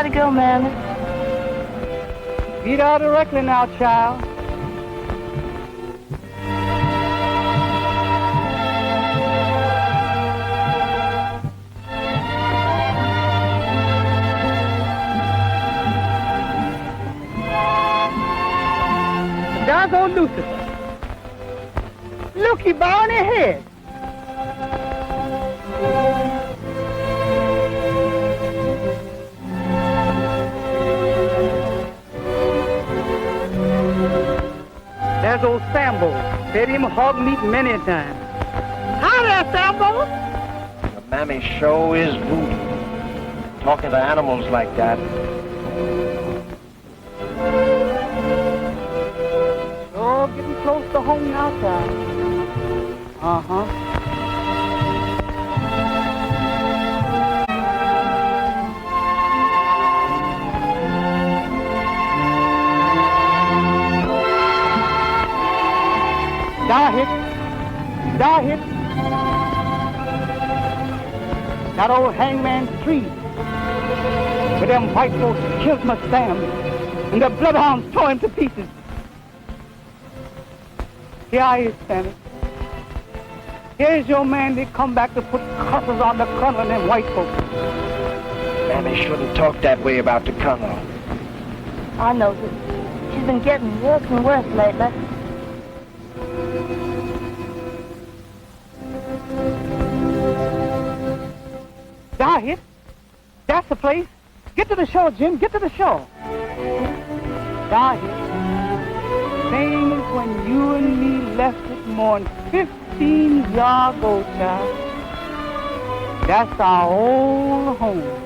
gotta go, man. Beat out directly now, child. Doggone Lucifer. Look, he bowing his head. There's old Sambo. Said him hog meat many a time. Hi there, Sambo. The mammy show is voodoo. Talking to animals like that. Oh, getting close to home now, child. Uh-huh. Die hit. That old hangman's tree. Where them white folks killed my Sam, and the bloodhounds tore him to pieces. Here I is, Sammy. Here's your man. They come back to put curses on the colonel and them white folks. Mammy shouldn't talk that way about the colonel. I know this. She's been getting worse and worse lately. Die hit. That's the place. Get to the shore, Jim. Get to the shore. Die hit. Same as when you and me left it more than 15 years ago, child. That's our old home.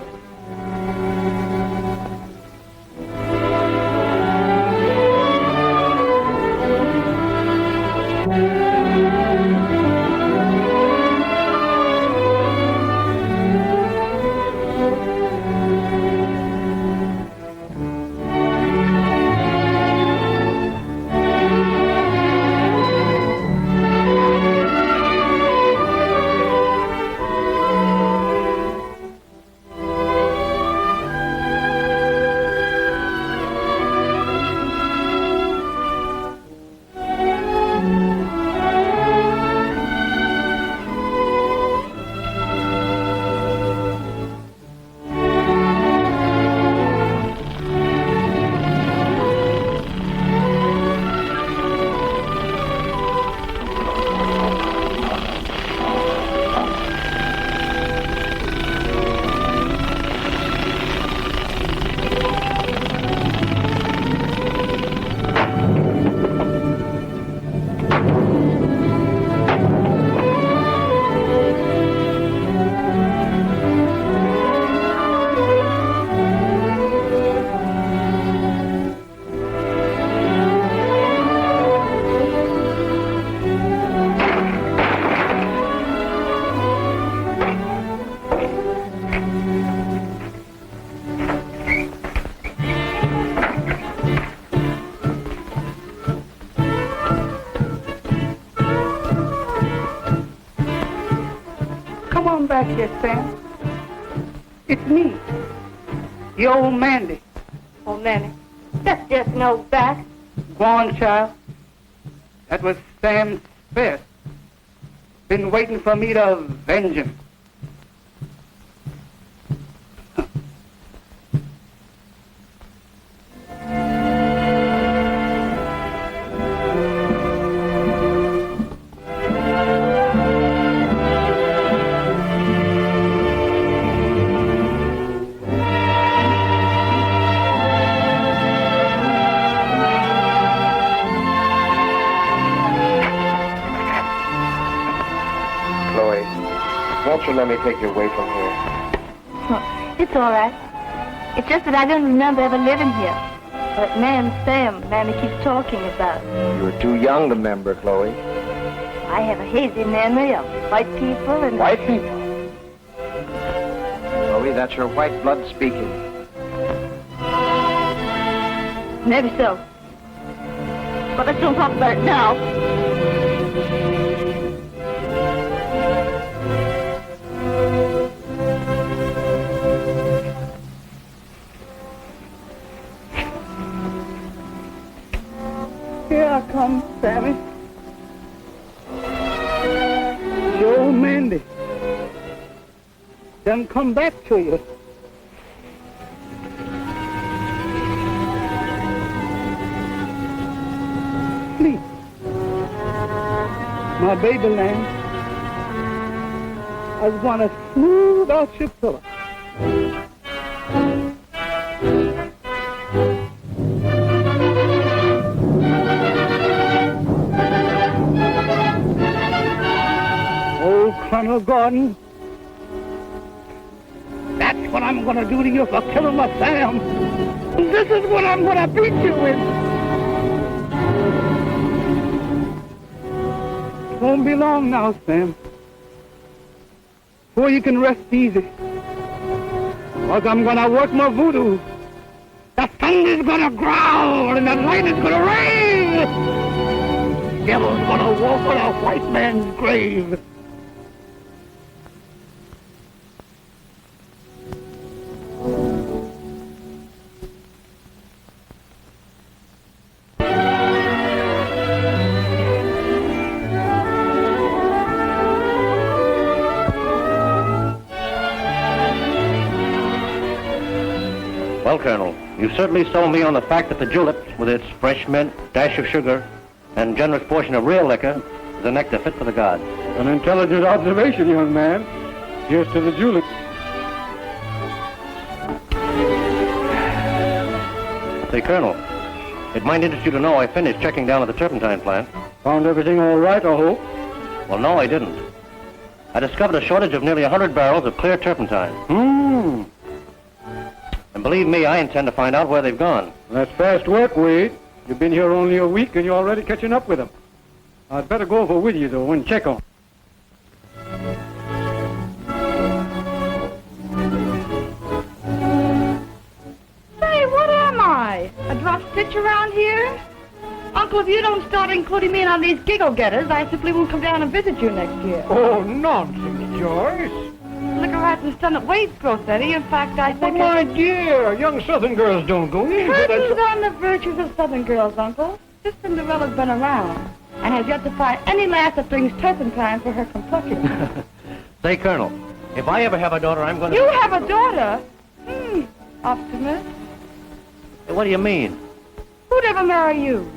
Back here, Sam. It's me, the old Mandy. Old Manny, that's just an old bat. Go on, child. That was Sam's best. Been waiting for me to avenge him. Won't you let me take you away from here? Oh, it's all right. It's just that I don't remember ever living here. That man Sam, Mammy keeps talking about. You're too young to remember, Chloe. I have a hazy memory of white people and... White people? Chloe, that's your white blood speaking. Maybe so. But let's don't talk about it now. I come, Sammy. The old Mandy done come back to you. Sleep, my baby lamb. I just want to smooth out your pillow. Oh, Colonel Gordon, that's what I'm going to do to you for killing my Sam. This is what I'm going to beat you with. It won't be long now, Sam, before you can rest easy. Because I'm going to work my voodoo. The thunder's going to growl and the light is going to rain. The devil's going to walk on a white man's grave. Well, Colonel, you certainly sold me on the fact that the julep, with its fresh mint, dash of sugar, and generous portion of real liquor, is a nectar fit for the gods. An intelligent observation, young man. Here's to the julep. Say, Colonel, it might interest you to know I finished checking down at the turpentine plant. Found everything all right, I hope? Well, no, I didn't. I discovered a shortage of nearly 100 barrels of clear turpentine. And believe me, I intend to find out where they've gone. That's fast work, Wade. You've been here only a week and you're already catching up with them. I'd better go over with you, though, and check on 'em. Say, what am I? A drop stitch around here? Uncle, if you don't start including me in on these giggle-getters, I simply won't come down and visit you next year. Oh, nonsense, Joyce. Liquor hasn't done at Wade's gross, Eddie. In fact, I But think... my dear, young Southern girls don't go in for Curtains that. on the virtues of Southern girls, Uncle. This Cinderella's been around and has yet to find any lass that brings turpentine for her complexion. Say, Colonel, if I ever have a daughter, I'm going to... You have a daughter? Optimist. What do you mean? Who'd ever marry you?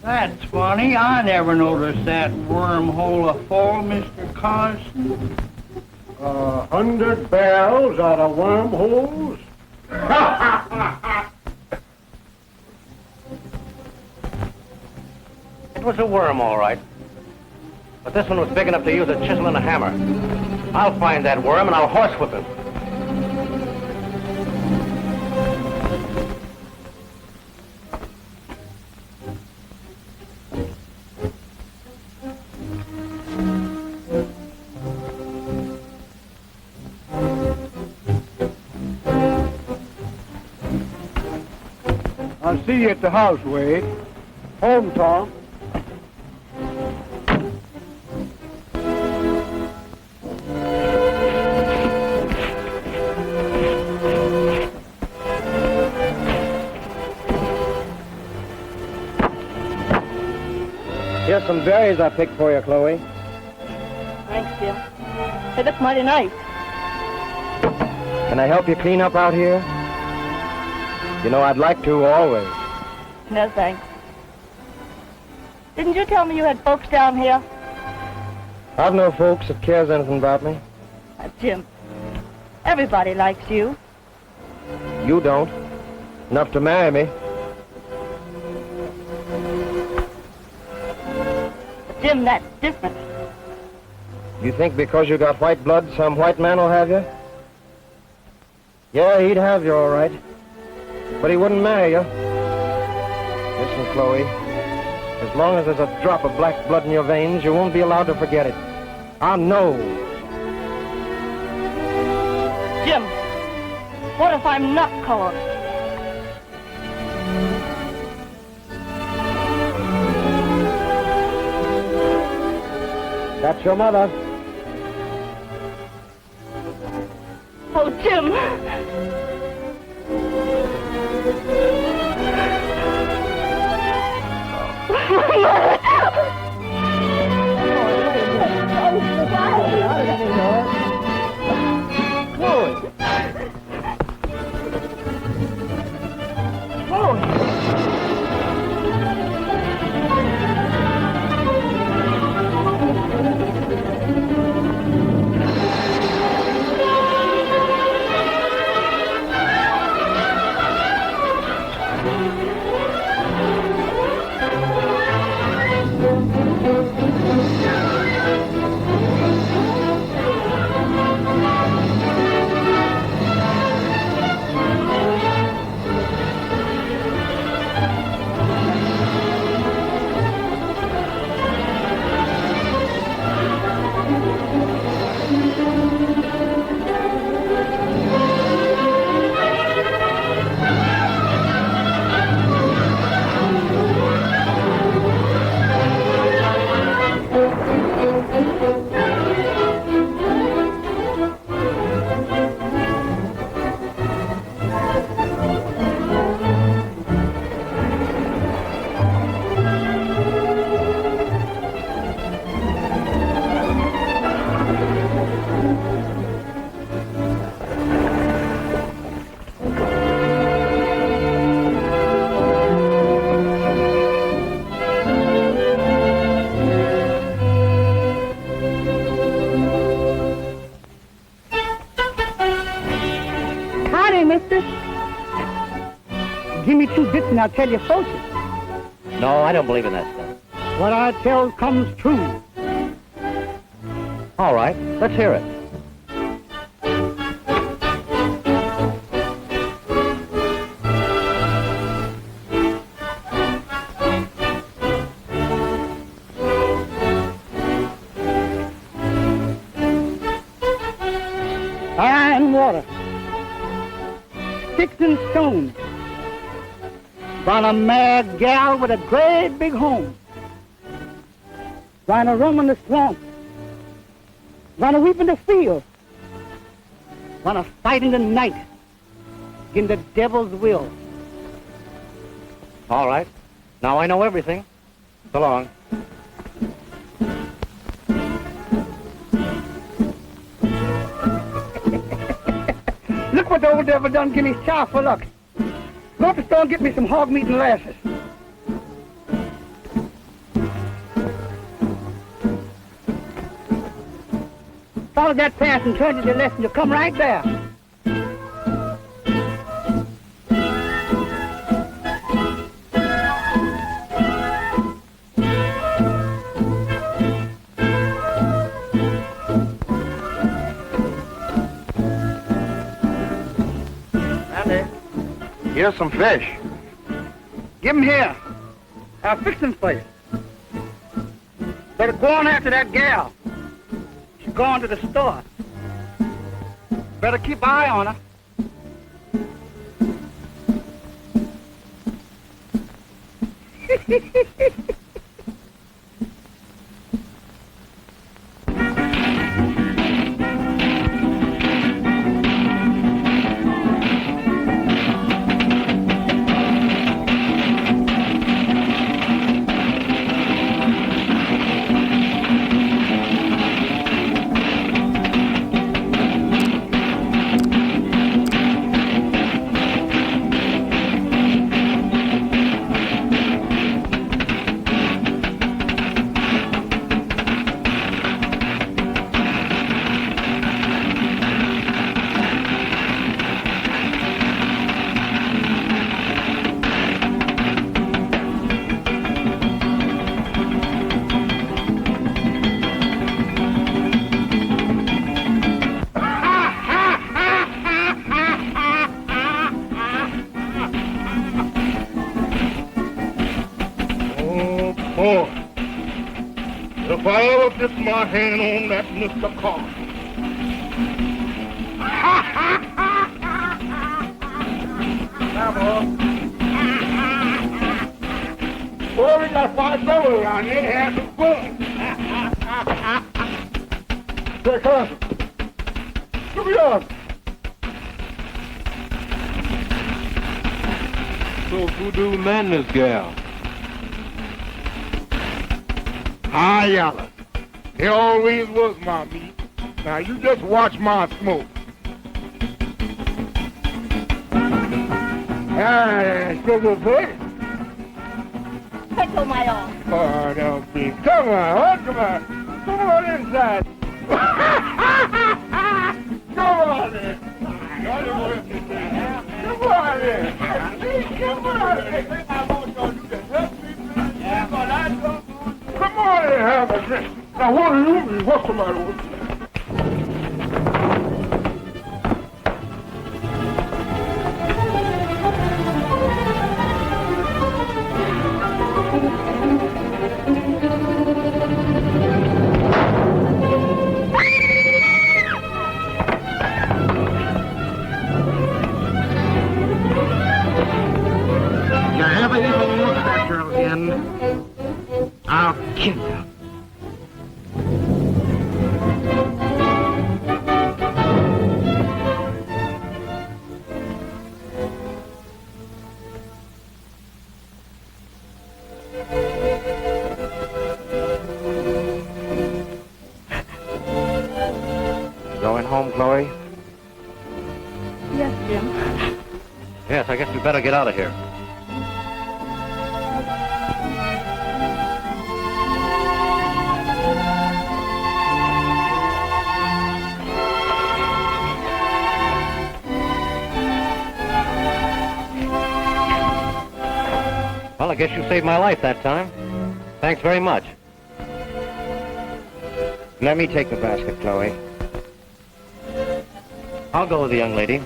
That's funny. I never noticed that wormhole afore, Mr. Carson. 100 barrels out of wormholes? It was a worm, all right. But this one was big enough to use a chisel and a hammer. I'll find that worm and I'll horsewhip him. I'll see you at the house, Wade. Home, Tom. Here's some berries I picked for you, Chloe. Thanks, Jim. They look mighty nice. Can I help you clean up out here? You know, I'd like to always. No, thanks. Didn't you tell me you had folks down here? I've no folks that cares anything about me. Jim, everybody likes you. You don't. Enough to marry me. Jim, that's different. You think because you got white blood, some white man will have you? Yeah, he'd have you all right. But he wouldn't marry you. Listen, Chloe. As long as there's a drop of black blood in your veins, you won't be allowed to forget it. I know. Jim, what if I'm not colored? That's your mother. Oh, Jim. Chloe! Chloe! Give me 2 bits and I'll tell you fortune. No, I don't believe in that stuff. What I tell comes true. All right, let's hear it. Fire and water. Sticks and stones. Run a mad gal with a great big home. Run a rum in the swamp. Run a weep in the field. Run a fight in the night. In the devil's will. All right. Now I know everything. So long. Look what the old devil done give me chow for luck. Go to the store and get me some hog meat and molasses. Follow that path and turn to the left and you'll come right there. Here's some fish. Give 'em here. I'll fix them for you. Better go on after that gal. She's gone to the store. Better keep an eye on her. Oh, if I ever get my hand on that Mr. Carter. Now, boy, we got 5 dollars around here. Have some fun. Say, cousin. Give me up. So Voodoo man this gal. Hi, Yalla. He always was my meat. Now, you just watch my smoke. Ah, sugar baby. Tickle my arm. Oh, don't be. Come on, come on. Come on inside. Come on in. Come on in. Come on in. Come on in, have a drink. Now, what do you mean? What's the matter with you? You ever even look at that girl again, I'll kill you. Going home, Chloe? Yes, Jim. Yes, I guess we better get out of here. Well, I guess you saved my life that time. Thanks very much. Let me take the basket, Chloe. I'll go with the young lady.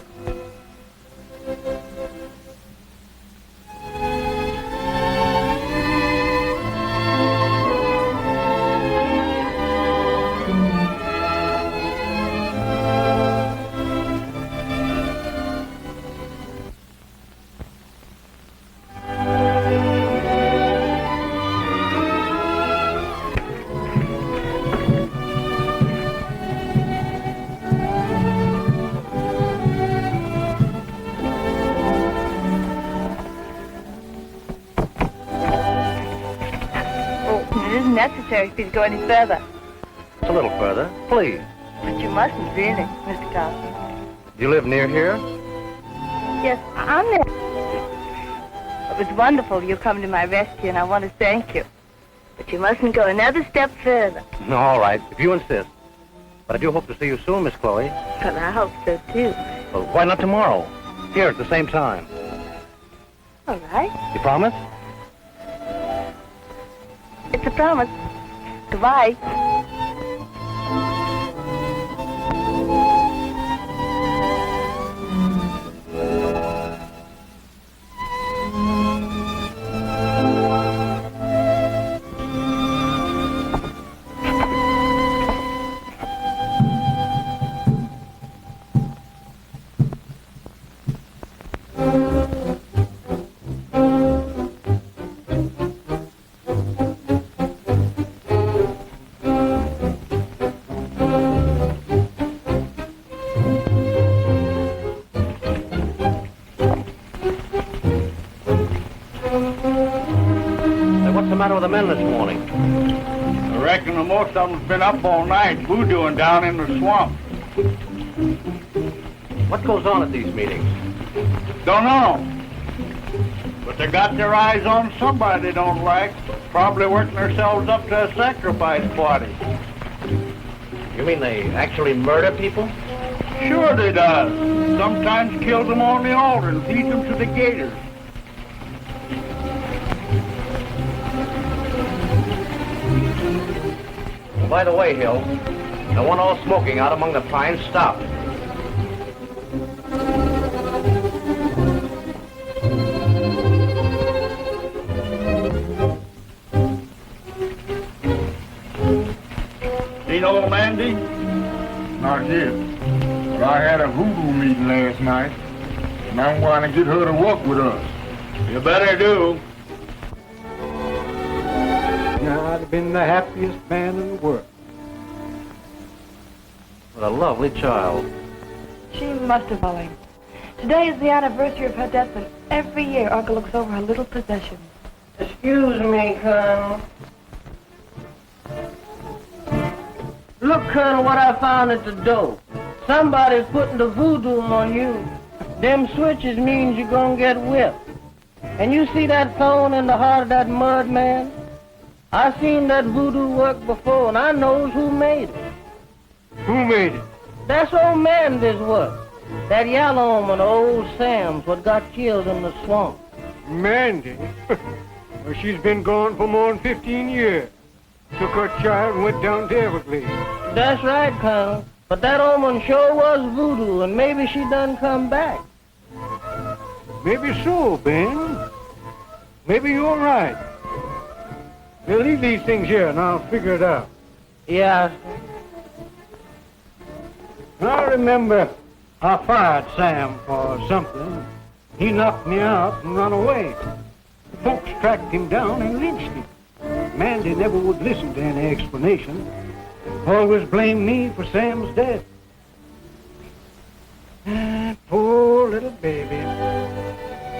Necessary for you to go any further. A little further, please. But you mustn't, really, Mr. Carson. You live near here? Yes, I'm there. It was wonderful you come to my rescue, and I want to thank you. But you mustn't go another step further. No, all right, if you insist. But I do hope to see you soon, Miss Chloe. Well, I hope so, too. Well, why not tomorrow? Here at the same time. All right. You promise? It's a promise. Goodbye. What's the matter with the men this morning? I reckon the most of them's been up all night, voodooing down in the swamp. What goes on at these meetings? Don't know. But they got their eyes on somebody they don't like, probably working themselves up to a sacrifice party. You mean they actually murder people? Sure they does. Sometimes kills them on the altar and feeds them to the gators. By the way, Hill, the one all smoking out among the pines stopped. call, Mandy? Not yet. But I had a voodoo meeting last night, and I'm going to get her to work with us. You better do. Yeah, I'd have been the happiest man in the world. What a lovely child. She must have fallen. Today is the anniversary of her death, and every year Uncle looks over her little possessions. Excuse me, Colonel. Look, Colonel, what I found at the door. Somebody's putting the voodoo on you. Them switches means you're gonna get whipped. And you see that thorn in the heart of that mud man? I seen that voodoo work before, and I knows who made it. Who made it? That's old Mandy's work. That yellow one, old Sam's, what got killed in the swamp. Mandy? Well, she's been gone for more than 15 years. Took her child and went down to Everglades. That's right, Colonel. But that woman sure was voodoo, and maybe she done come back. Maybe so, Ben. Maybe you're right. We'll leave these things here, and I'll figure it out. Yeah. I remember I fired Sam for something. He knocked me out and run away. The folks tracked him down and lynched him. Mandy never would listen to any explanation. Always blamed me for Sam's death. Ah, poor little baby.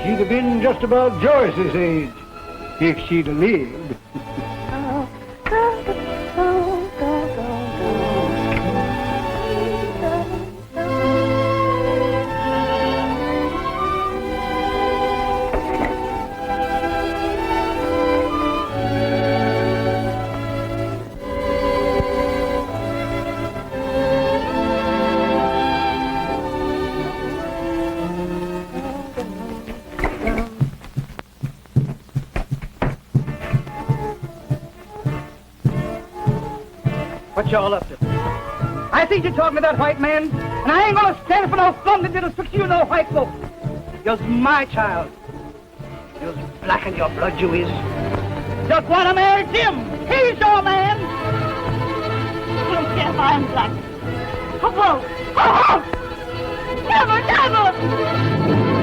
She'd have been just about Joyce's age if she'd have lived. What y'all up to? I think you're talking to that white man, and I ain't gonna stand for no flunk that didn't fix you no white folks. You're my child. You're black in your blood, you is. Just wanna marry Jim. He's your man. I don't care if I'm black. I won't. Never, never!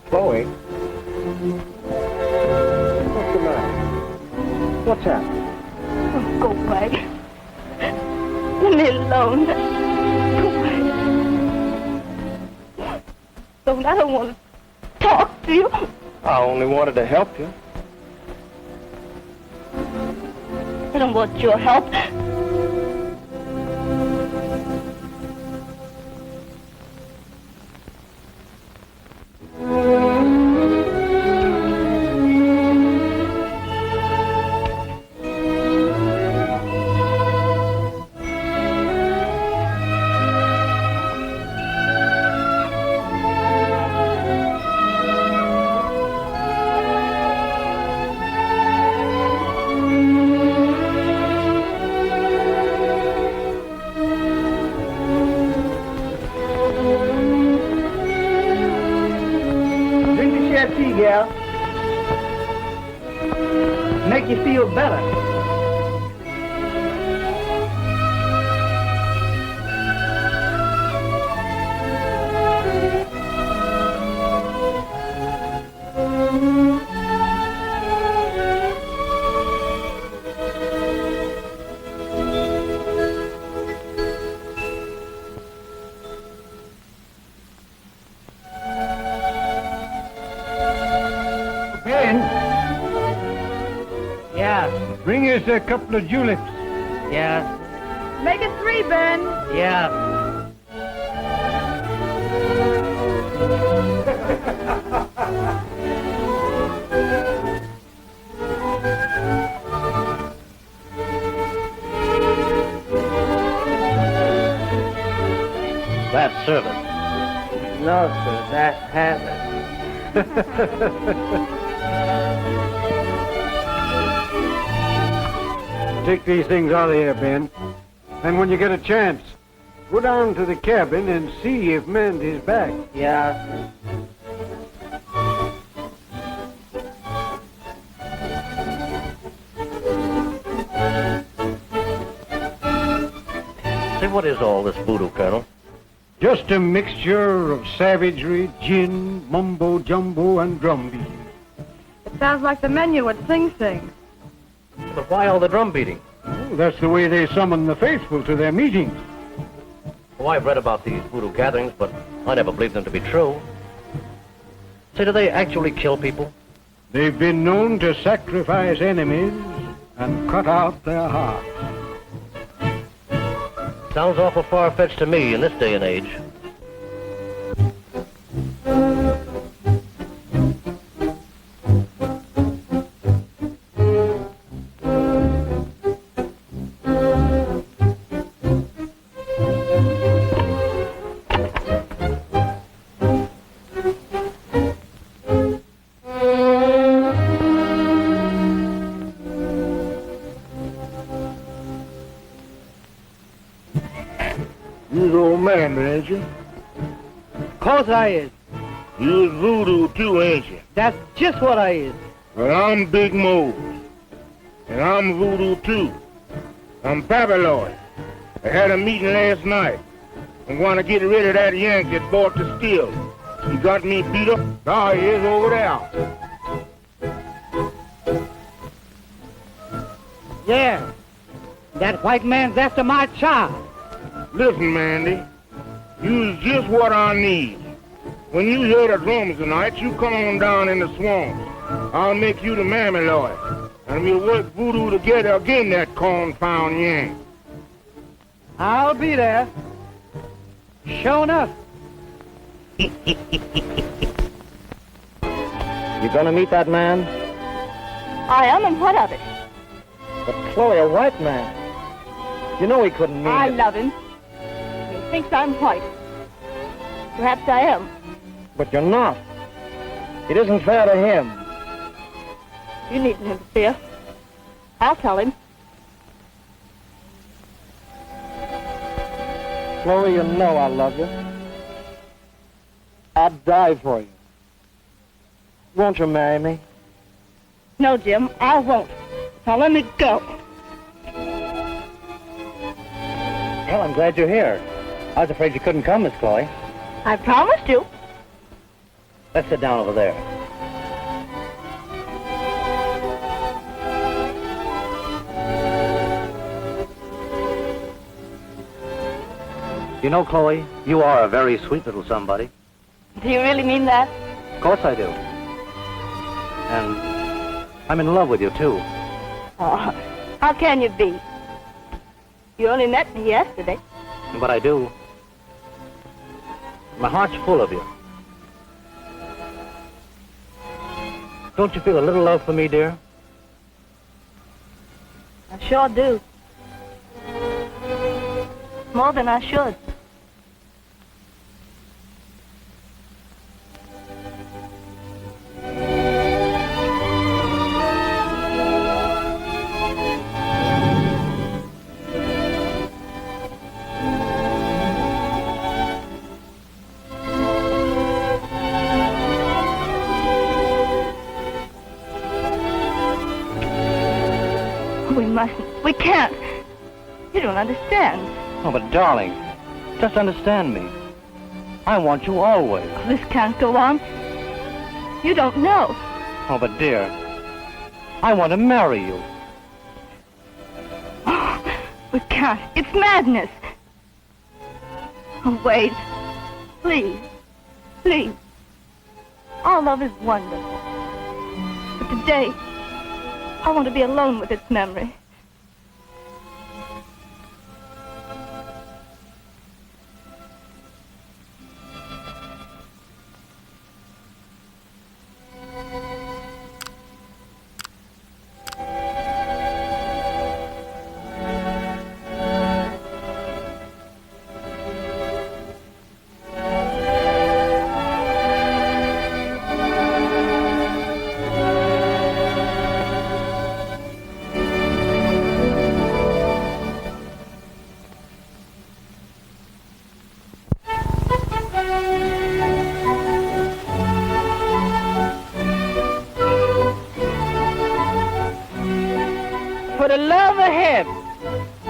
Chloe. What's the matter? What's happened? Oh, go away. Leave me alone. Go away. Don't, I don't want to talk to you. I only wanted to help you. I don't want your help. Gal. Make you feel better. Ben, Yeah, bring us a couple of juleps. yeah, Make it 3, Ben. yeah. That's service. No, sir, that's habit. Take these things out of here, Ben. And when you get a chance, go down to the cabin and see if Mandy's back. Yeah. Say, what is all this voodoo, Colonel? Just a mixture of savagery, gin, mumbo-jumbo, and drum beating. It sounds like the menu at Sing Sing. But why all the drum beating? Oh, that's the way they summon the faithful to their meetings. Oh, I've read about these voodoo gatherings, but I never believed them to be true. Say, do they actually kill people? They've been known to sacrifice enemies and cut out their hearts. Sounds awful far-fetched to me in this day and age. You's old man, ain't you? Course I is. You's voodoo too, ain't you? That's just what I is. Well, I'm Big Mose. And I'm voodoo too. I'm Babylon. I had a meeting last night. I'm going to get rid of that Yank that bought the steel. He got me beat up. Now he is over there. Yeah. That white man's after my child. Listen, Mandy. You's just what I need. When you hear the drums tonight, you come on down in the swamps. I'll make you the mammy lawyer. And we'll work voodoo together again that confound Yank. I'll be there. Sure enough. You gonna meet that man? I am, and what of it? But Chloe, a white man. You know he couldn't mean I it. love him. He thinks I'm white. Perhaps I am. But you're not. It isn't fair to him. You needn't interfere. I'll tell him. Chloe, you know I love you. I'd die for you. Won't you marry me? No, Jim, I won't. Now let me go. Well, I'm glad you're here. I was afraid you couldn't come, Miss Chloe. I promised you. Let's sit down over there. You know, Chloe, you are a very sweet little somebody. Do you really mean that? Of course I do. And I'm in love with you, too. Oh, how can you be? You only met me yesterday. But I do. My heart's full of you. Don't you feel a little love for me, dear? I sure do. More than I should. We mustn't. We can't. You don't understand. Oh, but darling, just understand me. I want you always. This can't go on. You don't know. Oh, but dear, I want to marry you. Oh, we can't. It's madness. Oh, wait. Please. Please. Our love is wonderful. But today, I want to be alone with its memory. the love of heaven,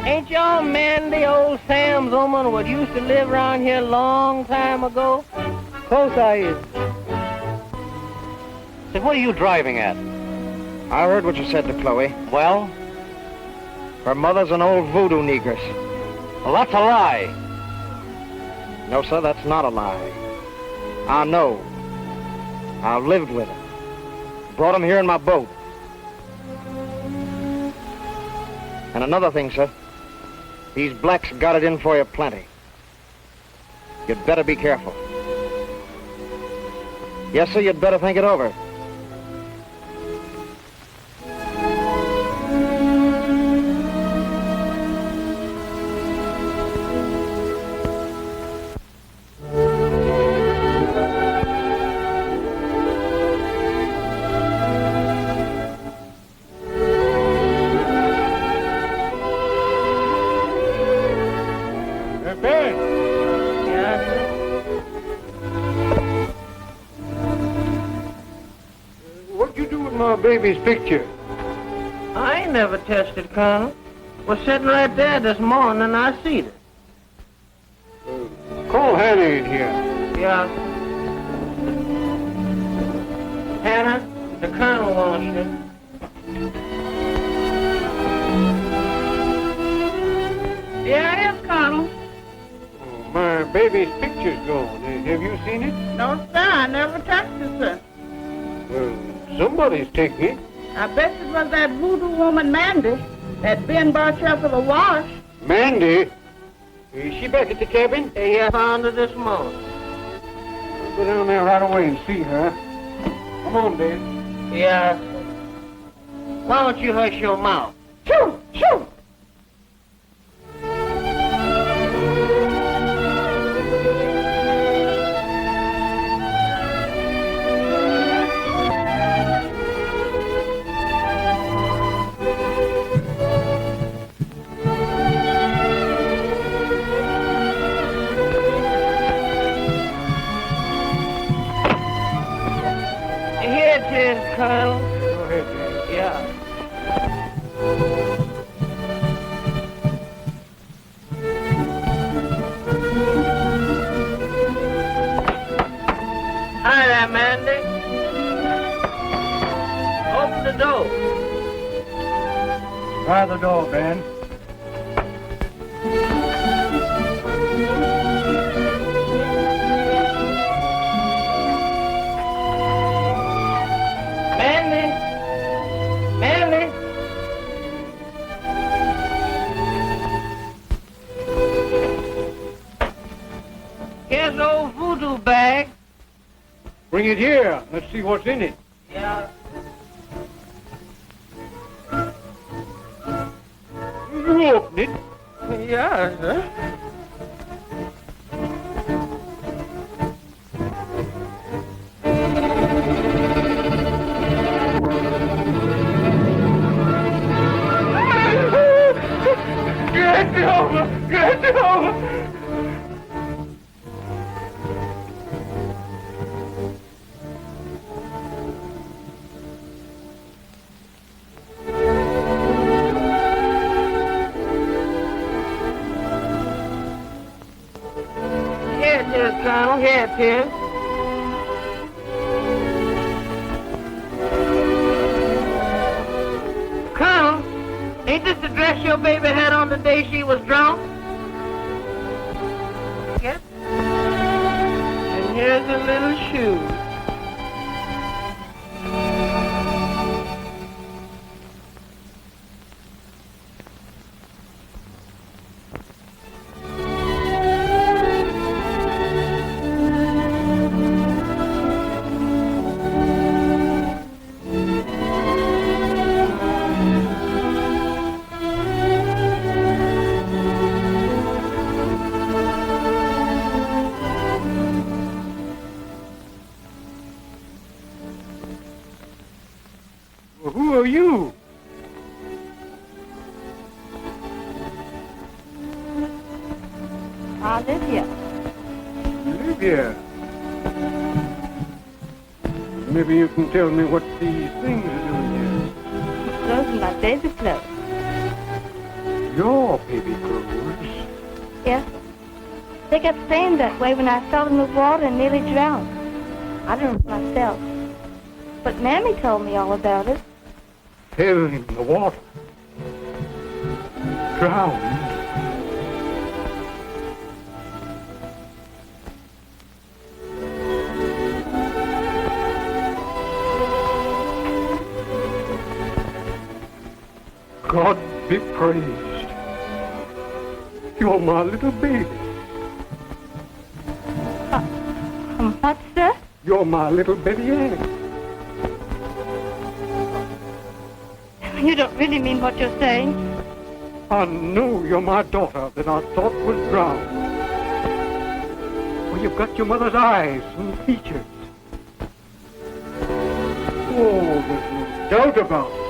ain't y'all Mandy, old Sam's woman what used to live around here a long time ago? Of course I is. Say, what are you driving at? I heard what you said to Chloe. Well? Her mother's an old voodoo negress. Well, that's a lie. No, sir, that's not a lie. I know. I've lived with her. Brought him here in my boat. And another thing, sir. These blacks got it in for you plenty. You'd better be careful. Yes, sir, you'd better think it over. Baby's picture. I ain't never touched it, Colonel. Was sitting right there this morning and I seen it. Call Hannah in here. Yeah. Hannah, the Colonel wants you. Yeah, yes, Colonel. Oh, my baby's picture's gone. Have you seen it? No, sir, I never touched it, sir. Well, somebody's taking it. I bet it was that voodoo woman, Mandy, that Ben brought you up for the wash. Mandy? Is she back at the cabin? Yeah, found her this morning. I'll go down there right away and see her. Come on, Dad. Yeah. Why don't you hush your mouth? Shoo! Shoo! Here it is, Colonel. Go ahead, Dad. Yeah. Hi there, Mandy. Open the door. Try the door, Ben. Mandy. Mandy. Here's the old voodoo bag. Bring it here. Let's see what's in it. Yeah. You open it. Yeah, sir. Get over! Get over! Here it is, Colonel. Here it is. Colonel, ain't this the dress your baby had on the day she was drunk? Yes. And here's a little shoe. Well, who are you? I live here. You live here. Maybe you can tell me what these things are doing here. Those are my baby clothes. your baby clothes. Yes. They kept saying that way when I fell in the water and nearly drowned. I don't know myself. But Mammy told me all about it. Fell in the water. Drowned. God be praised. You're my little baby. What, sir? You're my little Betty Ann. You don't really mean what you're saying. I know you're my daughter that I thought was drowned. Well, you've got your mother's eyes and features. Oh, there's no doubt about it.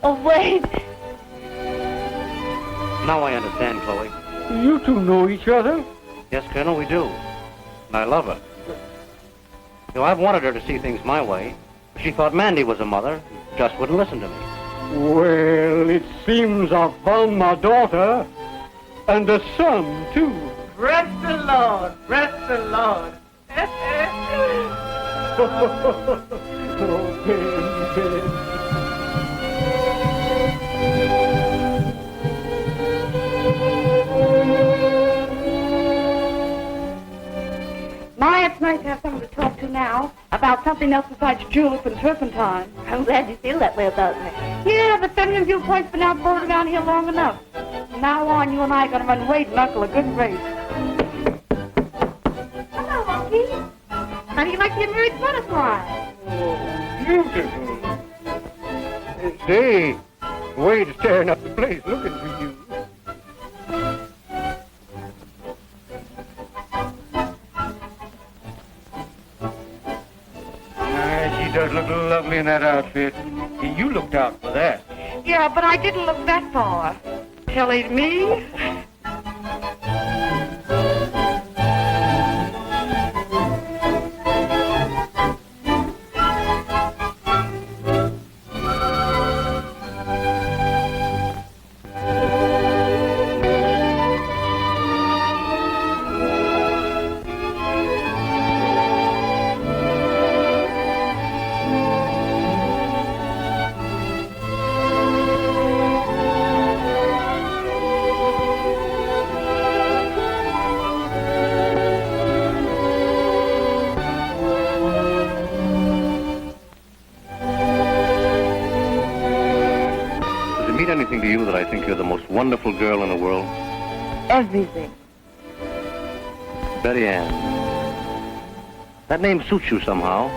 Oh, wait. Now I understand, Chloe. You two know each other? Yes, Colonel, we do. And I love her. You know, I've wanted her to see things my way. She thought Mandy was a mother, just wouldn't listen to me. Well, it seems I've found my daughter, and a son, too. Bless the Lord. Bless the Lord. Oh, Ben. My, it's nice to have someone to talk to now about something else besides julep and turpentine. I'm glad you feel that way about me. Yeah, the feminine viewpoint's been outvoted around here long enough. From now on, you and I are going to run Wade and Uncle a good race. Hello, Monkey. How do you like the American butterfly? Beautiful. Say, Wade's tearing up the place looking for you. She does look lovely in that outfit. You looked out for that. Yeah, but I didn't look that far. Telling me? Anything to you that I think you're the most wonderful girl in the world? Everything. Betty Ann. That name suits you somehow.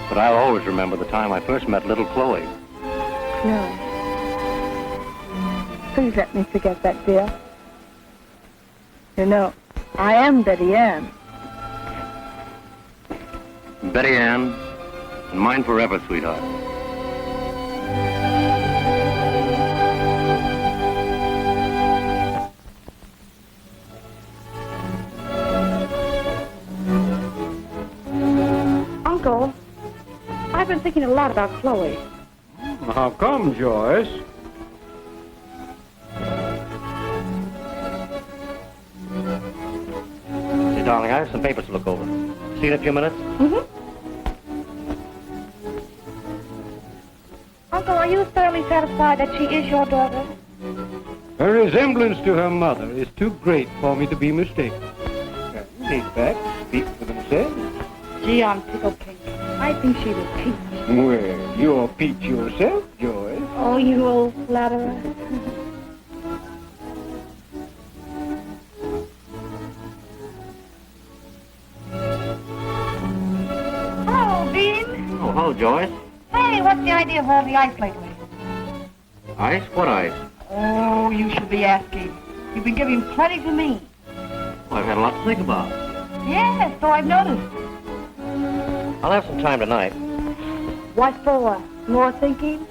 But I'll always remember the time I first met little Chloe. No. Please let me forget that, dear. You know, I am Betty Ann. Betty Ann, and mine forever, sweetheart. Uncle, I've been thinking a lot about Chloe. How come, Joyce? Hey, darling, I have some papers to look over. See you in a few minutes? Mm-hmm. Uncle, are you thoroughly satisfied that she is your daughter? Her resemblance to her mother is too great for me to be mistaken. These facts speak for themselves. Gee, I'm tickled pink. I think she was peach. Well, you're Peach yourself, Joyce. Oh, you old flatterer. Hello, Bean. Oh, hello, Joyce. Hey, what's the idea of all the ice lately? Ice? What ice? Oh, you should be asking. You've been giving plenty to me. Well, I've had a lot to think about. Yes, so I've noticed. I'll have some time tonight. What for? More thinking?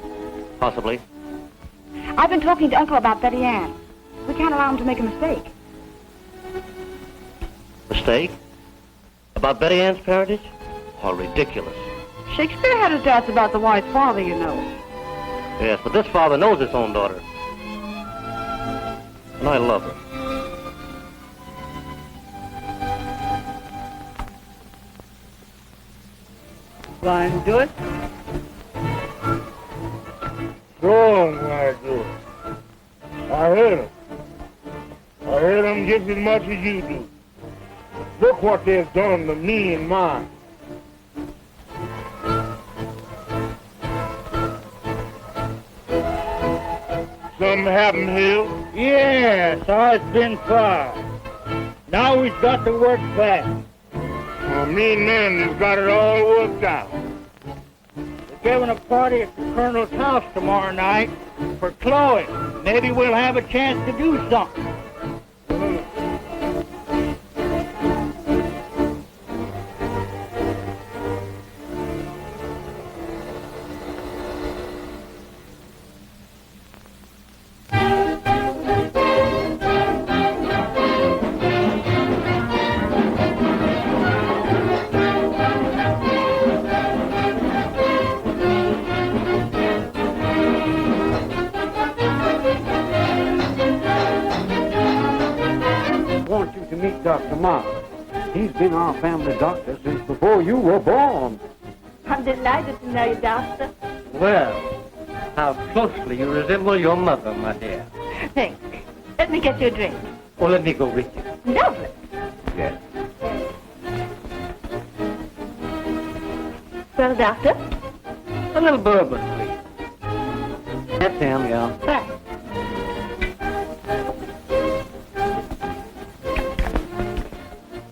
Possibly. I've been talking to Uncle about Betty Ann. We can't allow him to make a mistake. Mistake? About Betty Ann's parentage? Oh, ridiculous. Shakespeare had his doubts about the wise father, you know. Yes, but this father knows his own daughter. And I love her. Blind do it. Go on, I do it. I heard them. I heard them just as much as you do. Look what they've done to me and mine. Something happened here? Yes, I've been fired. Now we've got to work fast. Well, me and Mandy's got it all worked out. We're giving a party at the Colonel's house tomorrow night for Chloe. Maybe we'll have a chance to do something. Dr. Mark. He's been our family doctor since before you were born. I'm delighted to know you, Doctor. Well, how closely you resemble your mother, my dear. Thanks. Let me get you a drink. Oh, let me go with you. Lovely. Yes. Well, Doctor? A little bourbon, please. That's him, yeah. Thanks.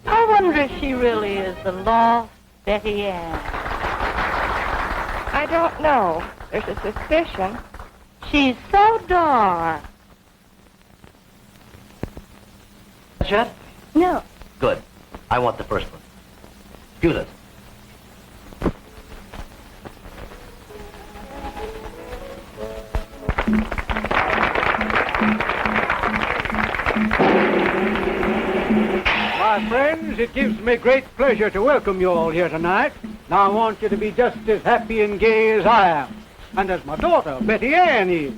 I wonder if she really is the lost Betty Ann. I don't know. There's a suspicion. She's so dark. Chet? No. Good. I want the first one. Excuse us. My friends, it gives me great pleasure to welcome you all here tonight. Now I want you to be just as happy and gay as I am, and as my daughter, Betty Ann, is.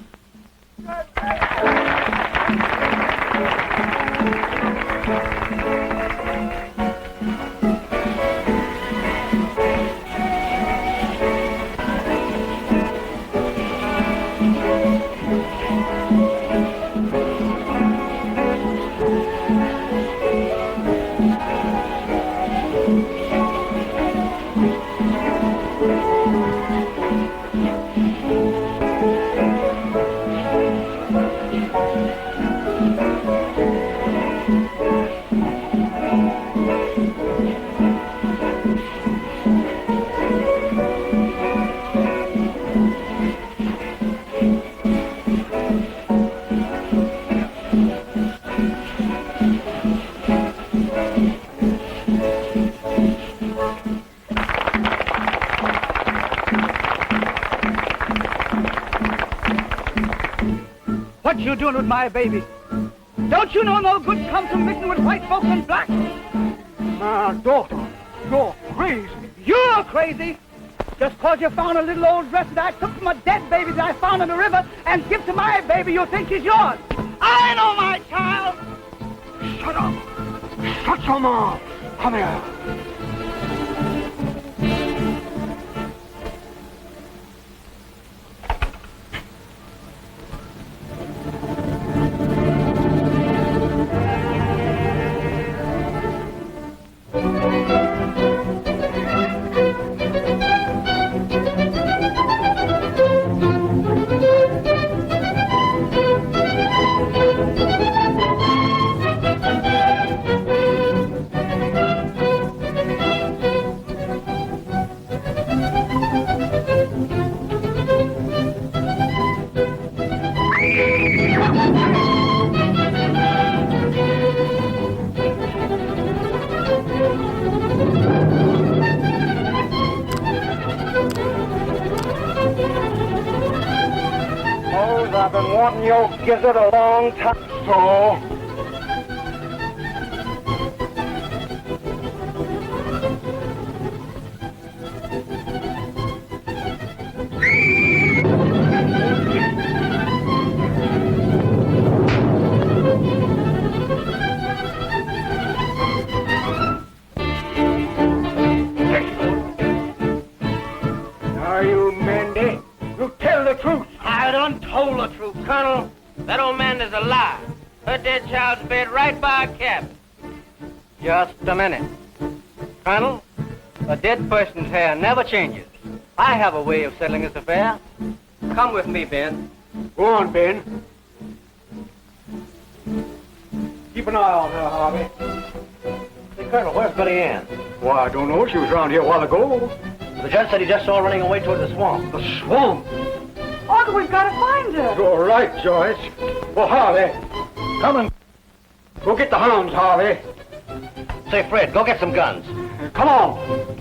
What you doing with my baby? Don't you know no good comes from mixing with white folks and blacks? My daughter, you're crazy. You're crazy. Just 'cause you found a little old dress that I took from a dead baby that I found in the river and give to my baby, you think she's yours. I know my child. Shut up. Shut your mouth. Come here. wanting your gizzard a long time. So, Are you Mandy? You tell the truth. I done told the truth, Colonel. That old man is a lie. Her dead child's bed right by a cabin. Just a minute. Colonel, a dead person's hair never changes. I have a way of settling this affair. Come with me, Ben. Go on, Ben. Keep an eye on her, Harvey. Say, Colonel, where's Betty Ann? Why, I don't know. She was around here a while ago. The judge said he just saw her running away toward the swamp. The swamp? Uncle, we've got to find her. You're all right, Joyce. Well, Harvey, come and go get the hounds, Harvey. Say, Fred, go get some guns. Come on.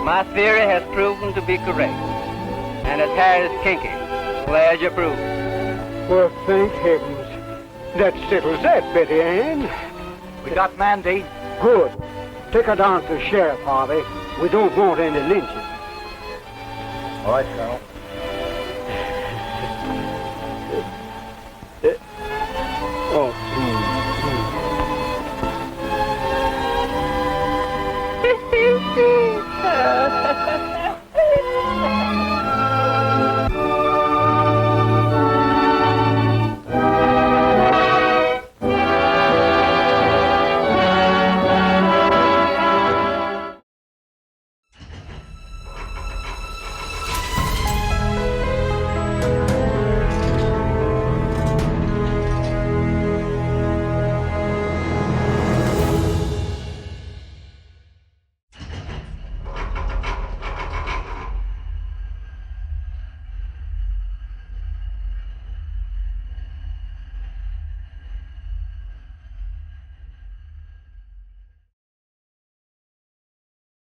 My theory has proven to be correct. And his hair is kinky. Glad you prove it. Well, thank heavens. That settles that, Betty Ann. We got Mandy. Good. Take her down to the sheriff, Harvey. We don't want any lynching. All right, Colonel.